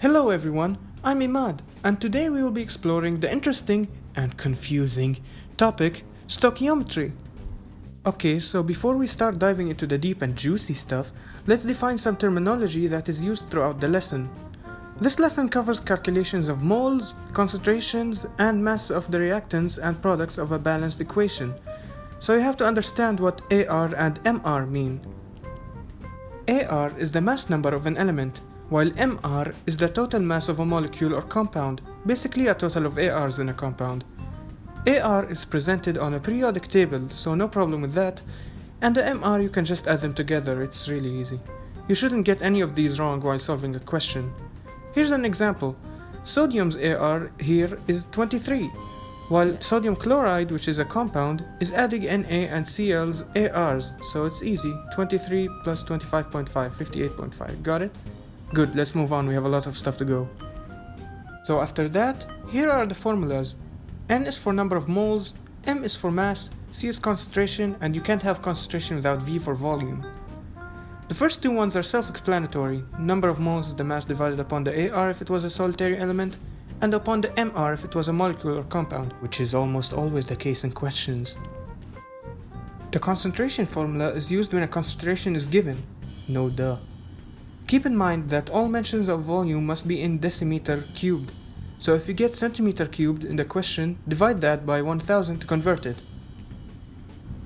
Hello everyone, I'm Emad, and today we will be exploring the interesting and confusing topic, stoichiometry. Okay, so before we start diving into the deep and juicy stuff, let's define some terminology that is used throughout the lesson. This lesson covers calculations of moles, concentrations, and mass of the reactants and products of a balanced equation. So you have to understand what AR and MR mean. AR is the mass number of an element, while MR is the total mass of a molecule or compound, basically a total of ARs in a compound. AR is presented on a periodic table, so no problem with that, and the MR you can just add them together, it's really easy. You shouldn't get any of these wrong while solving a question. Here's an example. Sodium's AR here is 23, while sodium chloride, which is a compound, is adding Na and Cl's ARs, so it's easy. 23 plus 25.5, 58.5. Got it? Good, let's move on, we have a lot of stuff to go. So after that, here are the formulas. N is for number of moles, M is for mass, C is concentration, and you can't have concentration without V for volume. The first two ones are self-explanatory. Number of moles is the mass divided upon the AR if it was a solitary element, and upon the MR if it was a molecule or compound, which is almost always the case in questions. The concentration formula is used when a concentration is given. No duh. Keep in mind that all mentions of volume must be in decimeter cubed. So if you get centimeter cubed in the question, divide that by 1000 to convert it.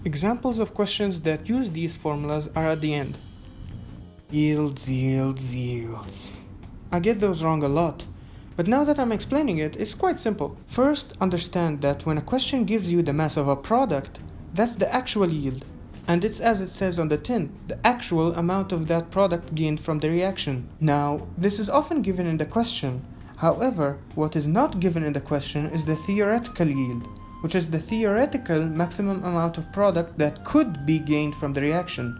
Examples of questions that use these formulas are at the end. Yields. I get those wrong a lot, but now that I'm explaining it, it's quite simple. First, understand that when a question gives you the mass of a product, that's the actual yield. And it's as it says on the tin, the actual amount of that product gained from the reaction. Now, this is often given in the question. However, what is not given in the question is the theoretical yield, which is the theoretical maximum amount of product that could be gained from the reaction.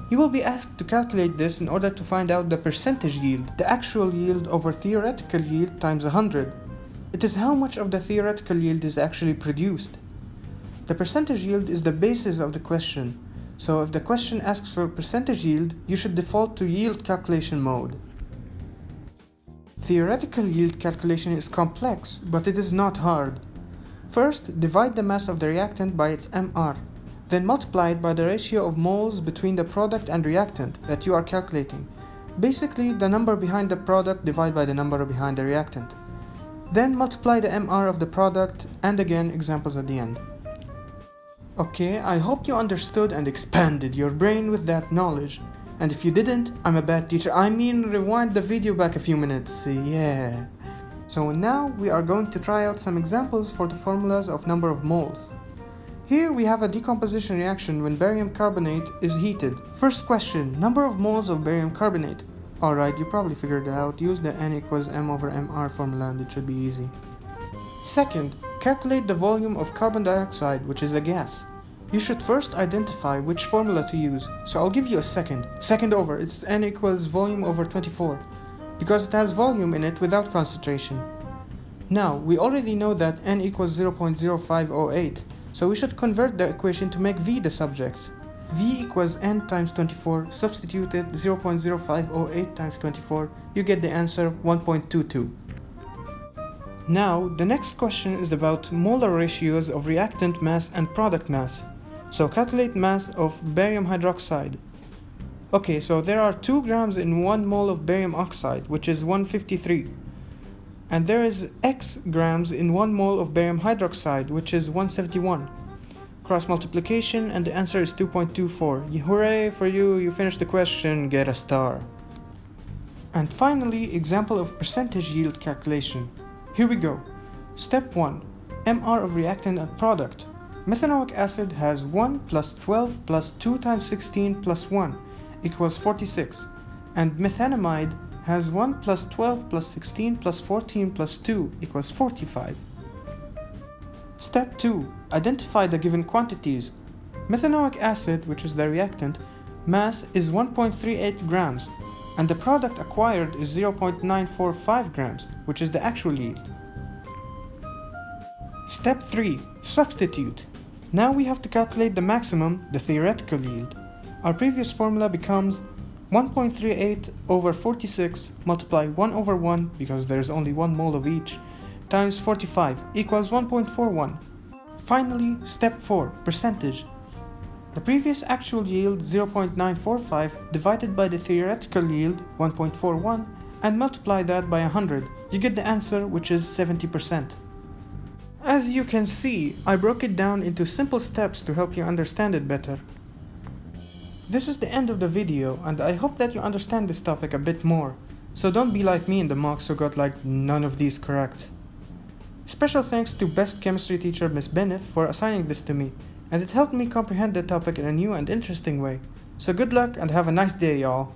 You will be asked to calculate this in order to find out the percentage yield, the actual yield over theoretical yield times 100. It is how much of the theoretical yield is actually produced. The percentage yield is the basis of the question, so if the question asks for percentage yield, you should default to yield calculation mode. Theoretical yield calculation is complex, but it is not hard. First, divide the mass of the reactant by its MR, then multiply it by the ratio of moles between the product and reactant that you are calculating. Basically, the number behind the product divided by the number behind the reactant. Then multiply the MR of the product, and again, examples at the end. Okay, I hope you understood and expanded your brain with that knowledge. And if you didn't, I'm a bad teacher. I mean, rewind the video back a few minutes, yeah. So now we are going to try out some examples for the formulas of number of moles. Here we have a decomposition reaction when barium carbonate is heated. First question, number of moles of barium carbonate. Alright, you probably figured it out. Use the N equals M over MR formula and it should be easy. Second, calculate the volume of carbon dioxide, which is a gas. You should first identify which formula to use, so I'll give you a second. Second over, it's N equals volume over 24, because it has volume in it without concentration. Now, we already know that N equals 0.0508, so we should convert the equation to make V the subject. V equals N times 24, substitute it 0.0508 times 24, you get the answer 1.22. Now, the next question is about molar ratios of reactant mass and product mass. So calculate mass of barium hydroxide. Okay, so there are 2 grams in 1 mole of barium oxide, which is 153. And there is X grams in 1 mole of barium hydroxide, which is 171. Cross multiplication and the answer is 2.24. Hooray for you, you finished the question, get a star. And finally, example of percentage yield calculation. Here we go. Step 1. MR of reactant and product. Methanoic acid has 1 plus 12 plus 2 times 16 plus 1 equals 46. And methanamide has 1 plus 12 plus 16 plus 14 plus 2 equals 45. Step 2. Identify the given quantities. Methanoic acid, which is the reactant, mass is 1.38 grams. And the product acquired is 0.945 grams, which is the actual yield. Step 3. Substitute. Now we have to calculate the maximum, the theoretical yield. Our previous formula becomes 1.38 over 46 multiply 1 over 1, because there's only 1 mole of each, times 45 equals 1.41. Finally, step 4, percentage. The previous actual yield 0.945 divided by the theoretical yield 1.41 and multiply that by 100. You get the answer, which is 70%. As you can see, I broke it down into simple steps to help you understand it better. This is the end of the video, and I hope that you understand this topic a bit more, so don't be like me in the mocks who got like none of these correct. Special thanks to best chemistry teacher Miss Bennett for assigning this to me, and it helped me comprehend the topic in a new and interesting way. So good luck and have a nice day, y'all.